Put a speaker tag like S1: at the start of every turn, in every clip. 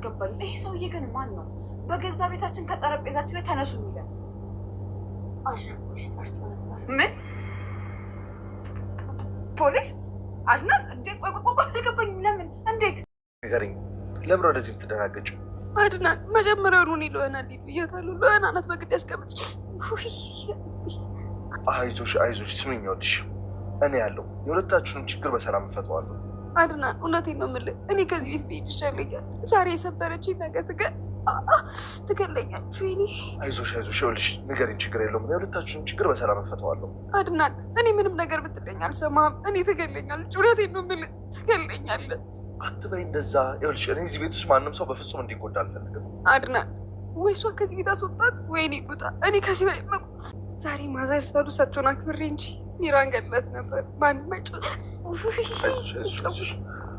S1: አልገባኝም። ይሄ ሰውዬ ግን ማን ነው? በገዛ ቤታችን ከጠረጴዛችን ላይ ተነሱ የሚለን?
S2: አድናን ፖሊስ ጠርቶ ነበር።
S1: ምን ፖሊስ? አድናን እንዴ? ቆይ አልገባኝም። ለምን? እንዴት?
S3: ንገሪኝ። ለምን ወደዚህ የምትደናገጭው?
S4: አድናን መጀመሪያውኑ እኔ ለወና ሊድ ብያታለሁ። ለወና ናት በግድ ያስቀመጥሽ።
S3: አይዞሽ ስሚኝ፣ ይኸውልሽ እኔ ያለው የሁለታችሁንም ችግር በሰላም እፈታዋለሁ።
S4: አድናን እውነቴን ነው የምልህ፣ እኔ ከዚህ ቤት ብሄድ ይሻለኛል። ዛሬ የሰበረችኝ ነገር ትገለኛችሁ።
S3: አይዞሽ ይኸውልሽ ንገሪኝ፣ ችግር የለውም። የሁለታችሁንም ችግር በሰላም እፈታዋለሁ።
S4: አድናን እኔ ምንም ነገር ብትለኝ አልሰማህም። እኔ ትገለኛለች። እውነቴን ነው የምልህ ትገለኛለች።
S3: አትበይ እንደዛ። ይኸውልሽ እኔ እዚህ ቤት ውስጥ ማንም ሰው በፍጹም እንዲጎዳ አልፈልግም።
S4: አድናን ወይ እሷ ከዚህ ቤት አስወጣት ወይ እኔ ልውጣ። እኔ ከዚህ በላይ ዛሬ ማዘር ስላሉ እሳቸውን አክብሬ እንጂ ሚራን ገላት ነበር። ማንም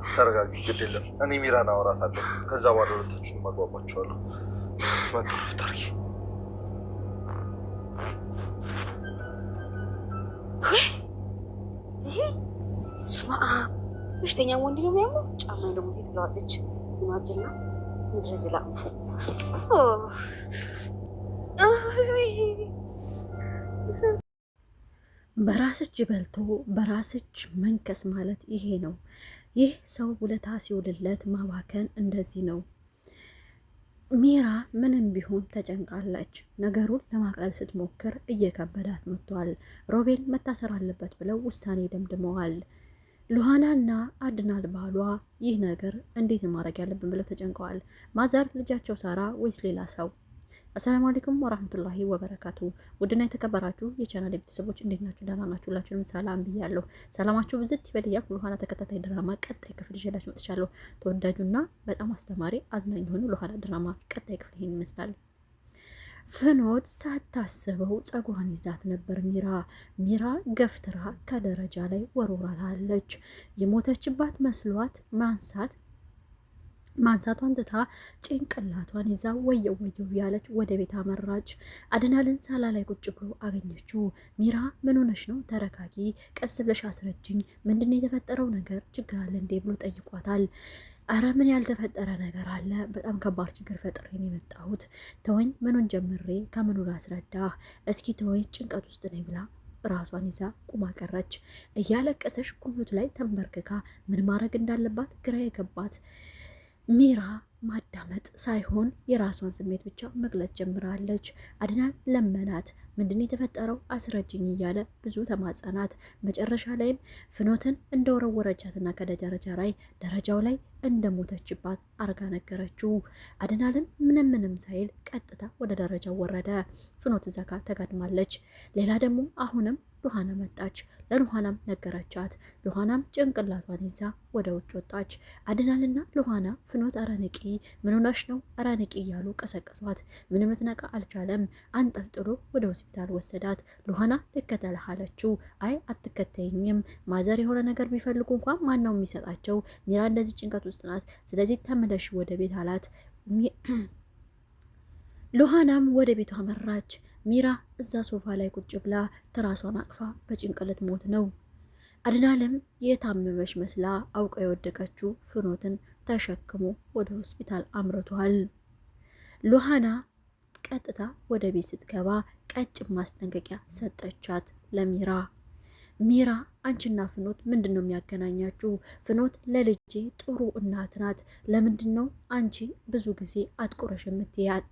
S3: ተረጋጊ፣ ግድ የለም እኔ ሚራን አወራታለሁ። ከዛ በኋላ ሁለታችሁን ማግባባችኋለሁ። መጥሩፍ ታርጊ።
S2: ስማ በሽተኛ ወንድ ነው የሚያምሩ። ጫማ ደግሞ ሴት ትለዋለች። ማጅና ምድረ ጅላፉ
S5: በራስ እጅ በልቶ በራስ እጅ መንከስ ማለት ይሄ ነው። ይህ ሰው ውለታ ሲውልለት ማባከን እንደዚህ ነው። ሚራ ምንም ቢሆን ተጨንቃለች። ነገሩን ለማቅለል ስትሞክር እየከበዳት መጥቷል። ሮቤል መታሰር አለበት ብለው ውሳኔ ደምድመዋል። ሉሃናና አድናል ባሏ ይህ ነገር እንዴት ማድረግ ያለብን ብለው ተጨንቀዋል። ማዘር ልጃቸው ሳራ ወይስ ሌላ ሰው? አሰላሙ አለይኩም ወራህመቱላሂ ወበረካቱ። ውድና የተከበራችሁ የቻናል ቤተሰቦች እንዴት ናችሁ? ደህና ናችሁ? ሁላችሁንም ሰላም ብያለሁ። ሰላማችሁ ብዝት ይበል እያልኩ ሉሃና ተከታታይ ድራማ ቀጣይ ክፍል ይዤላችሁ መጥቻለሁ። ተወዳጁና በጣም አስተማሪ አዝናኝ የሆኑ ሉሃና ድራማ ቀጣይ ክፍል ይሄን ይመስላል። ፍኖት ሳታስበው ጸጉሯን ይዛት ነበር። ሚራ ገፍትራ ከደረጃ ላይ ወርውራታለች። የሞተችባት መስሏት ማንሳቷን ትታ ጭንቅላቷን ይዛ ወየው ያለች ወደ ቤት አመራች። አድናልን ሳላ ላይ ቁጭ ብሎ አገኘችው። ሚራ ምን ሆነሽ ነው? ተረጋጊ፣ ቀስ ብለሽ አስረጅኝ። ምንድነው የተፈጠረው ነገር? ችግር አለ እንዴ ብሎ ጠይቋታል። አረ ምን ያልተፈጠረ ነገር አለ? በጣም ከባድ ችግር ፈጥሬ ነው የመጣሁት። ተወኝ፣ ምኑን ጀምሬ ከምኑ ላስረዳህ? እስኪ ተወኝ፣ ጭንቀት ውስጥ ነኝ ብላ ራሷን ይዛ ቁማ ቀረች። እያለቀሰች ጉልበቱ ላይ ተንበርክካ ምን ማድረግ እንዳለባት ግራ የገባት ሚራ ማዳመጥ ሳይሆን የራሷን ስሜት ብቻ መግለጽ ጀምራለች። አድናን ለመናት። ምንድን የተፈጠረው አስረጅኝ እያለ ብዙ ተማጸናት። መጨረሻ ላይም ፍኖትን እንደወረወረቻትና ደረጃው ላይ እንደሞተችባት አርጋ ነገረችው። አድናልን ምንም ሳይል ቀጥታ ወደ ደረጃው ወረደ። ፍኖት እዛ ጋር ተጋድማለች። ሌላ ደግሞ አሁንም ሉሃና መጣች። ለሉሃናም ነገረቻት። ሉሃናም ጭንቅላቷን ይዛ ወደ ውጭ ወጣች። አድናልና ሉሃና ፍኖት አረንቂ ምን ሆነሽ ነው? አረንቂ እያሉ ቀሰቀሷት። ምንም ልትነቃ አልቻለም። አንጠልጥሎ ወደ ሆስፒታል ወሰዳት። ሉሃና ልከተልህ አለችው። አይ አትከተይኝም፣ ማዘር የሆነ ነገር ቢፈልጉ እንኳን ማን ነው የሚሰጣቸው? ሚራ እንደዚህ ጭንቀት ውስጥ ናት። ስለዚህ ተመለሽ ወደ ቤት አላት። ሉሃናም ወደ ቤቷ አመራች። ሚራ እዛ ሶፋ ላይ ቁጭ ብላ ትራሷን አቅፋ በጭንቅለት ሞት ነው። አድናለም የታመመች መስላ አውቃ የወደቀችው ፍኖትን ተሸክሞ ወደ ሆስፒታል አምርቷል። ሉሃና ቀጥታ ወደ ቤት ስትገባ ቀጭን ማስጠንቀቂያ ሰጠቻት ለሚራ። ሚራ አንቺና ፍኖት ምንድን ነው የሚያገናኛችሁ? ፍኖት ለልጄ ጥሩ እናት ናት። ለምንድን ነው አንቺ ብዙ ጊዜ አጥቁረሽ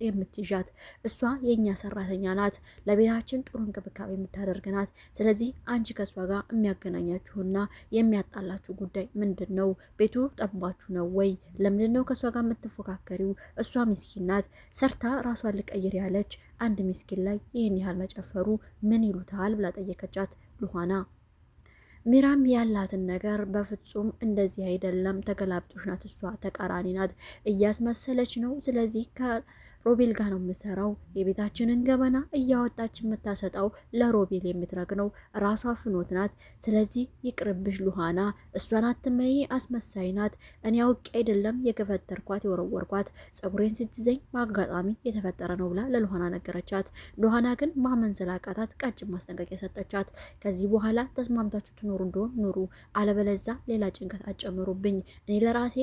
S5: የምትይዣት? እሷ የእኛ ሰራተኛ ናት፣ ለቤታችን ጥሩ እንክብካቤ የምታደርግ ናት። ስለዚህ አንቺ ከእሷ ጋር የሚያገናኛችሁና የሚያጣላችሁ ጉዳይ ምንድን ነው? ቤቱ ጠባችሁ ነው ወይ? ለምንድን ነው ከእሷ ጋር የምትፎካከሪው? እሷ ሚስኪን ናት፣ ሰርታ ራሷን ልቀይር ያለች አንድ ሚስኪን ላይ ይህን ያህል መጨፈሩ ምን ይሉታል? ብላ ጠየቀቻት ሉሃና። ሚራም ያላትን ነገር በፍጹም እንደዚህ አይደለም፣ ተገላብጦሽ ናት፣ እሷ ተቃራኒ ናት፣ እያስመሰለች ነው። ስለዚህ ሮቤል ጋር ነው የምሰራው። የቤታችንን ገበና እያወጣች የምታሰጣው ለሮቤል የምትረግነው ራሷ ፍኖት ናት። ስለዚህ ይቅርብሽ ሉሃና፣ እሷን አትመይ፣ አስመሳይ ናት። እኔ አውቄ አይደለም የገፈተርኳት የወረወርኳት፣ ጸጉሬን ስትይዘኝ በአጋጣሚ የተፈጠረ ነው ብላ ለሉሃና ነገረቻት። ሉሃና ግን ማመን ስላቃታት ቀጭን ማስጠንቀቂያ ሰጠቻት። ከዚህ በኋላ ተስማምታችሁ ትኖሩ እንደሆን ኑሩ፣ አለበለዛ ሌላ ጭንቀት አጨምሩብኝ። እኔ ለራሴ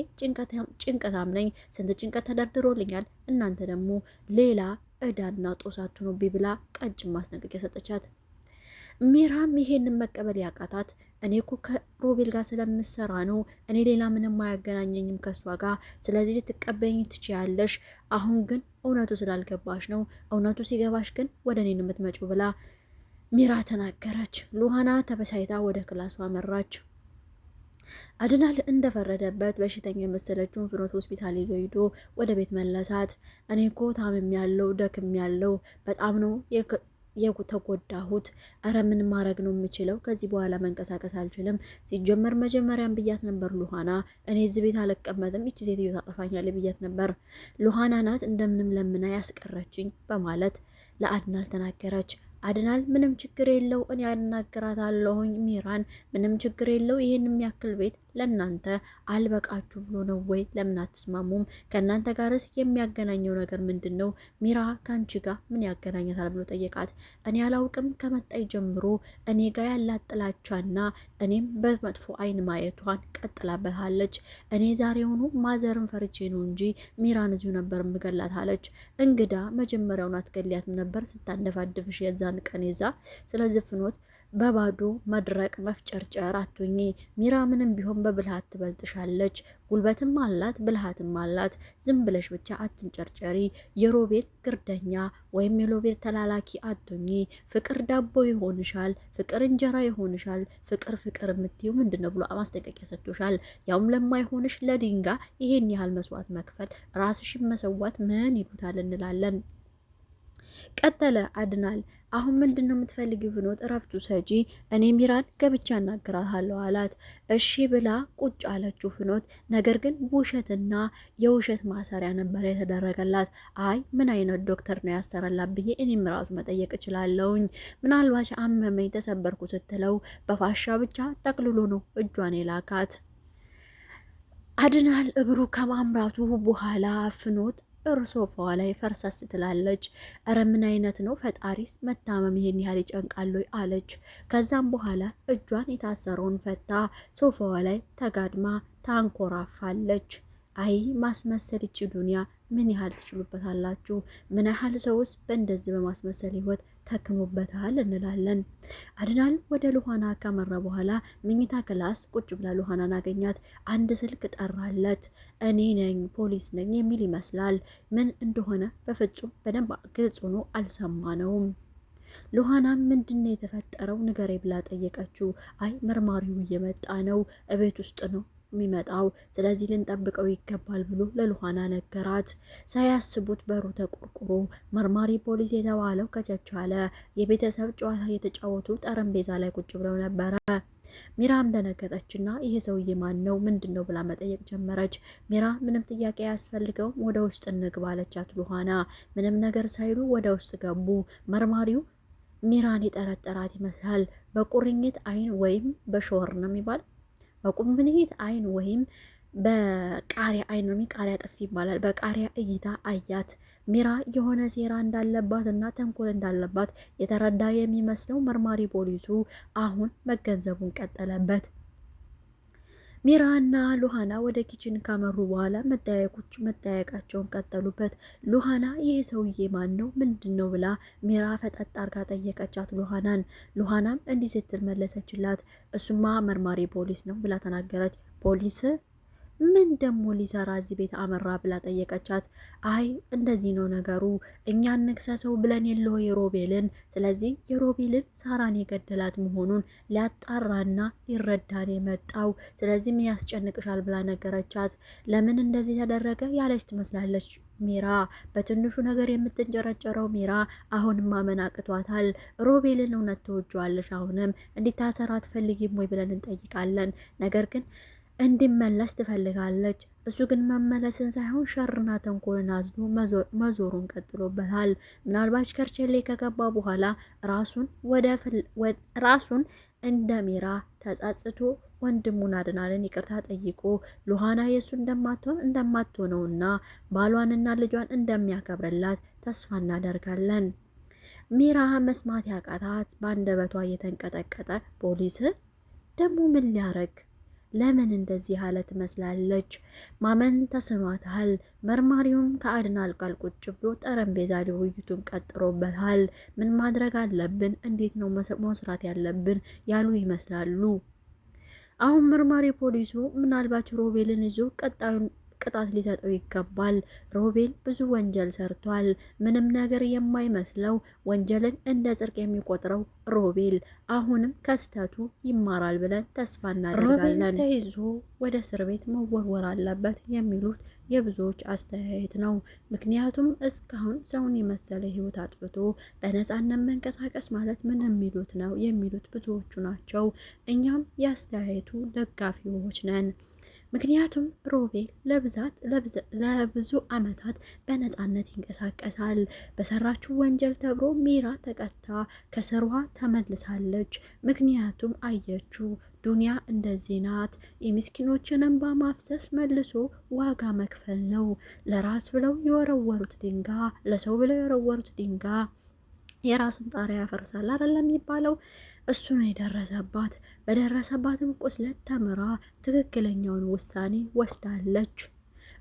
S5: ጭንቀታም ነኝ፣ ስንት ጭንቀት ተደርድሮልኛል። እናንተ ደግሞ ሌላ እዳና ጦስ አትሆኑብኝ ብላ ቀጭን ማስጠንቀቂያ ሰጠቻት። ሚራም ይሄንን መቀበል ያቃታት እኔ እኮ ከሮቤል ጋር ስለምሰራ ነው፣ እኔ ሌላ ምንም አያገናኘኝም ከሷ ጋር፣ ስለዚህ ልትቀበይኝ ትችያለሽ። አሁን ግን እውነቱ ስላልገባሽ ነው፣ እውነቱ ሲገባሽ ግን ወደ እኔ የምትመጪው ብላ ሚራ ተናገረች። ሉሃና ተበሳይታ ወደ ክላሷ መራች። አድናል እንደፈረደበት በሽተኛ የመሰለችውን ፍኖት ሆስፒታል ይዞ ሂዶ ወደ ቤት መለሳት። እኔ እኮ ታምም ያለው ደክም ያለው በጣም ነው የተጎዳሁት። እረ ምን ማድረግ ነው የምችለው? ከዚህ በኋላ መንቀሳቀስ አልችልም። ሲጀመር መጀመሪያም ብያት ነበር ሉሃና፣ እኔ እዚህ ቤት አልቀመጥም፣ ይቺ ሴትዮ ታጠፋኛለች ብያት ነበር። ሉሃና ናት እንደምንም ለምና ያስቀረችኝ በማለት ለአድናል ተናገረች። አድናል ምንም ችግር የለው እኔ አናግራታለሁኝ ሚራን፣ ምንም ችግር የለው ይሄን የሚያክል ቤት ለእናንተ አልበቃችሁ ብሎ ነው ወይ? ለምን አትስማሙም? ከእናንተ ጋርስ የሚያገናኘው ነገር ምንድን ነው? ሚራ ከአንቺ ጋር ምን ያገናኘታል ብሎ ጠየቃት። እኔ አላውቅም፣ ከመጣይ ጀምሮ እኔ ጋር ያላት ጥላቻና እኔም በመጥፎ አይን ማየቷን ቀጥላበታለች። እኔ ዛሬውኑ ማዘርን ፈርቼ ነው እንጂ ሚራን እዚሁ ነበር ምገላት አለች። እንግዳ መጀመሪያውን አትገሊያትም ነበር ስታንደፋድፍሽ የዛን ቀን ይዛ። ስለዚህ ፍኖት በባዶ መድረቅ መፍጨርጨር አትሁኚ። ሚራ ምንም ቢሆን በብልሃት ትበልጥሻለች። ጉልበትም አላት ብልሃትም አላት። ዝም ብለሽ ብቻ አትንጨርጨሪ። የሮቤል ግርደኛ ወይም የሮቤል ተላላኪ አትሁኚ። ፍቅር ዳቦ ይሆንሻል፣ ፍቅር እንጀራ ይሆንሻል። ፍቅር ፍቅር የምትይው ምንድነው ብሎ ማስጠንቀቂያ ሰጥቶሻል። ያውም ለማይሆንሽ ለድንጋ ይሄን ያህል መስዋዕት መክፈል ራስሽን መሰዋት ምን ይሉታል እንላለን። ቀጠለ አድናል። አሁን ምንድን ነው የምትፈልጊው ፍኖት? እረፍቱ ሰጂ፣ እኔ ሚራን ገብቻ እናግራታለሁ አላት። እሺ ብላ ቁጭ አለችው ፍኖት። ነገር ግን ውሸትና የውሸት ማሰሪያ ነበር የተደረገላት። አይ ምን አይነት ዶክተር ነው ያሰረላት ብዬ እኔም ራሱ መጠየቅ እችላለሁኝ። ምናልባት አመመኝ ተሰበርኩ ስትለው በፋሻ ብቻ ጠቅልሎ ነው እጇን የላካት። አድናል እግሩ ከማምራቱ በኋላ ፍኖት ሶፋዋ ላይ ፈርሰስ ትላለች። እረ ምን አይነት ነው ፈጣሪስ፣ መታመም ይሄን ያህል ይጨንቃል አለች። ከዛም በኋላ እጇን የታሰረውን ፈታ ሶፋዋ ላይ ተጋድማ ታንኮራፋለች። አይ ማስመሰል ይቺ ዱንያ ምን ያህል ትችሉበታላችሁ? ምን ያህል ሰውስ በእንደዚህ በማስመሰል ህይወት ተክኖበታል እንላለን። አድናል ወደ ሉሃና ካመራ በኋላ መኝታ ክላስ ቁጭ ብላ ሉሃናን አገኛት። አንድ ስልክ ጠራለት። እኔ ነኝ ፖሊስ ነኝ የሚል ይመስላል። ምን እንደሆነ በፍጹም በደንብ ግልጽ ሆኖ አልሰማነውም። ሉሃና ምንድነው የተፈጠረው ንገሬ ብላ ጠየቀችው። አይ መርማሪው እየመጣ ነው፣ እቤት ውስጥ ነው የሚመጣው፣ ስለዚህ ልንጠብቀው ይገባል ብሎ ለሉሃና ነገራት። ሳያስቡት በሩ ተቆርቁሮ መርማሪ ፖሊስ የተባለው ከቸቻለ የቤተሰብ ጨዋታ የተጫወቱ ጠረጴዛ ላይ ቁጭ ብለው ነበረ። ሚራም ደነገጠችና ይሄ ሰውዬ ማን ነው ምንድን ነው ብላ መጠየቅ ጀመረች። ሚራ ምንም ጥያቄ አያስፈልገውም ወደ ውስጥ እንግባ አለቻት ሉሃና። ምንም ነገር ሳይሉ ወደ ውስጥ ገቡ። መርማሪው ሚራን የጠረጠራት ይመስላል። በቁርኝት አይን ወይም በሾር ነው የሚባል በቁምብንይት አይን ወይም በቃሪያ አይን ነው፣ ቃሪያ ጥፊ ይባላል። በቃሪያ እይታ አያት። ሚራ የሆነ ሴራ እንዳለባት እና ተንኮል እንዳለባት የተረዳ የሚመስለው መርማሪ ፖሊሱ አሁን መገንዘቡን ቀጠለበት። ሚራና ሉሃና ወደ ኪችን ካመሩ በኋላ መጠያየቃቸውን ቀጠሉበት። ሉሃና ይህ ሰውዬ ማን ነው ምንድን ነው ብላ ሚራ ፈጠጥ አርጋ ጠየቀቻት ሉሃናን። ሉሃናም እንዲህ ስትል መለሰችላት። እሱማ መርማሪ ፖሊስ ነው ብላ ተናገረች። ፖሊስ ምን ደግሞ ሊሰራ እዚህ ቤት አመራ ብላ ጠየቀቻት። አይ እንደዚህ ነው ነገሩ፣ እኛ እንክሰሰው ብለን የለው የሮቤልን፣ ስለዚህ የሮቤልን ሳራን የገደላት መሆኑን ሊያጣራና ሊረዳን የመጣው፣ ስለዚህ ምን ያስጨንቅሻል ብላ ነገረቻት። ለምን እንደዚህ ተደረገ ያለች ትመስላለች ሚራ። በትንሹ ነገር የምትንጨረጨረው ሚራ አሁንም ማመን አቅቷታል። ሮቤልን እውነት ትወጂዋለሽ? አሁንም እንዲታሰራ ትፈልጊም ወይ ብለን እንጠይቃለን። ነገር ግን እንዲመለስ ትፈልጋለች። እሱ ግን መመለስን ሳይሆን ሸርና ተንኮልን አዝሎ መዞሩን ቀጥሎበታል። ምናልባት ከርቸሌ ከገባ በኋላ ራሱን እንደ ሚራ ተጸጽቶ ወንድሙን አድናልን ይቅርታ ጠይቆ ሉሃና የእሱ እንደማትሆነውና ባሏንና ልጇን እንደሚያከብርላት ተስፋ እናደርጋለን። ሚራ መስማት ያቃታት በአንደበቷ እየተንቀጠቀጠ ፖሊስ ደግሞ ምን ሊያረግ ለምን እንደዚህ አለ ትመስላለች። ማመን ተስኗታል። መርማሪውም ከአድናል ቃል ቁጭ ብሎ ጠረጴዛ ላይ ውይይቱን ቀጥሮበታል። ምን ማድረግ አለብን፣ እንዴት ነው መስራት ያለብን ያሉ ይመስላሉ። አሁን መርማሪ ፖሊሱ ምናልባት ሮቤልን ይዞ ቀጣዩን ቅጣት ሊሰጠው ይገባል። ሮቤል ብዙ ወንጀል ሰርቷል። ምንም ነገር የማይመስለው ወንጀልን እንደ ጽድቅ የሚቆጥረው ሮቤል አሁንም ከስተቱ ይማራል ብለን ተስፋ እናደርጋለን። ሮቤል ተይዞ ወደ እስር ቤት መወርወር አለበት የሚሉት የብዙዎች አስተያየት ነው። ምክንያቱም እስካሁን ሰውን የመሰለ ሕይወት አጥፍቶ በነፃነት መንቀሳቀስ ማለት ምን የሚሉት ነው የሚሉት ብዙዎቹ ናቸው። እኛም የአስተያየቱ ደጋፊዎች ነን። ምክንያቱም ሮቤል ለብዙ ዓመታት በነፃነት ይንቀሳቀሳል። በሰራችው ወንጀል ተብሎ ሚራ ተቀጣ ከስሯ ተመልሳለች። ምክንያቱም አየችው ዱንያ እንደዚህ ናት። የምስኪኖችን እንባ ማፍሰስ መልሶ ዋጋ መክፈል ነው። ለራስ ብለው የወረወሩት ድንጋይ፣ ለሰው ብለው የወረወሩት ድንጋይ የራስን ጣሪያ ያፈርሳል አይደለም የሚባለው? እሱ ነው የደረሰባት። በደረሰባትም ቁስለት ተምራ ትክክለኛውን ውሳኔ ወስዳለች።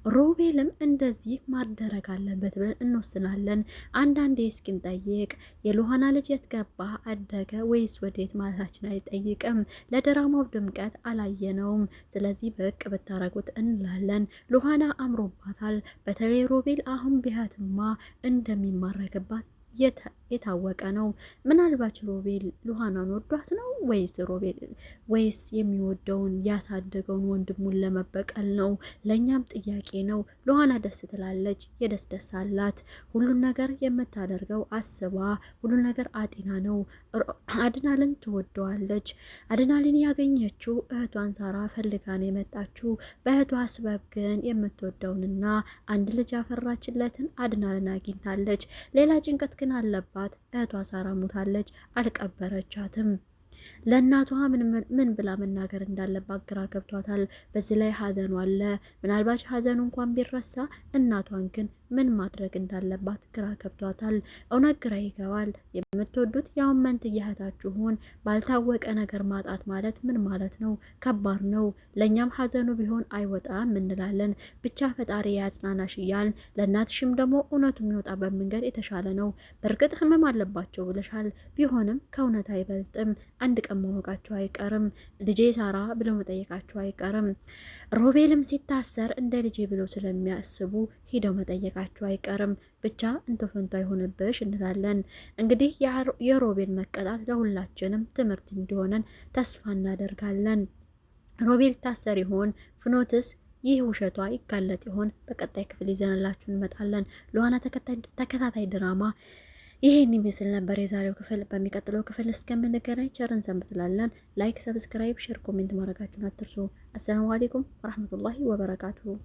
S5: ሮቤልም እንደዚህ ማደረግ አለበት ብለን እንወስናለን። አንዳንዴ እስኪንጠይቅ የሉሃና ልጅ የት ገባ አደገ ወይስ ወዴት ማለታችን አይጠይቅም። ለድራማው ድምቀት አላየነውም። ስለዚህ በቅ ብታረጉት እንላለን። ሉሃና አምሮባታል። በተለይ ሮቤል አሁን ቢያትማ እንደሚማረክባት የታወቀ ነው። ምናልባት ሮቤል ሉሃናን ወዷት ነው ወይስ የሚወደውን ያሳደገውን ወንድሙን ለመበቀል ነው? ለእኛም ጥያቄ ነው። ሉሃና ደስ ትላለች፣ የደስ አላት። ሁሉን ነገር የምታደርገው አስባ ሁሉን ነገር አጤና ነው። አድናልን ትወደዋለች። አድናልን ያገኘችው እህቷን ሳራ ፈልጋን የመጣችው በእህቷ ስበብ ግን የምትወደውንና አንድ ልጅ ያፈራችለትን አድናልን አግኝታለች። ሌላ ጭንቀት ግን አለባት። እህቷ ሳራ ሞታለች፣ አልቀበረቻትም። ለእናቷ ምን ብላ መናገር እንዳለባት ግራ ገብቷታል። በዚህ ላይ ሀዘኑ አለ። ምናልባት ሀዘኑ እንኳን ቢረሳ እናቷን ግን ምን ማድረግ እንዳለባት ግራ ገብቷታል። እውነት ግራ ይገባል። የምትወዱት ያውን መንትያ እህታችሁን ባልታወቀ ነገር ማጣት ማለት ምን ማለት ነው? ከባድ ነው። ለእኛም ሀዘኑ ቢሆን አይወጣም እንላለን። ብቻ ፈጣሪ ያጽናናሽ እያልን ለእናትሽም ደግሞ እውነቱ የሚወጣበት መንገድ የተሻለ ነው። በእርግጥ ህመም አለባቸው ብለሻል። ቢሆንም ከእውነት አይበልጥም። አንድ ቀን ማወቃቸው አይቀርም። ልጄ ሳራ ብለው መጠየቃቸው አይቀርም። ሮቤልም ሲታሰር እንደ ልጄ ብለው ስለሚያስቡ ሂደው መጠየቃቸው አይቀርም። ብቻ እንተፈንታ ይሆንብሽ እንላለን። እንግዲህ የሮቤል መቀጣት ለሁላችንም ትምህርት እንዲሆነን ተስፋ እናደርጋለን። ሮቤል ታሰር ይሆን? ፍኖትስ ይህ ውሸቷ ይጋለጥ ይሆን? በቀጣይ ክፍል ይዘንላችሁ እንመጣለን። ሉሃና ተከታታይ ድራማ ይሄን ይመስል ነበር የዛሬው ክፍል። በሚቀጥለው ክፍል እስከምንገናኝ ቸርን ሰንብትላለን። ላይክ፣ ሰብስክራይብ፣ ሼር፣ ኮሜንት ማድረጋችሁን አትርሱ። አሰላሙ አለይኩም ወራህመቱላሂ ወበረካቱሁ።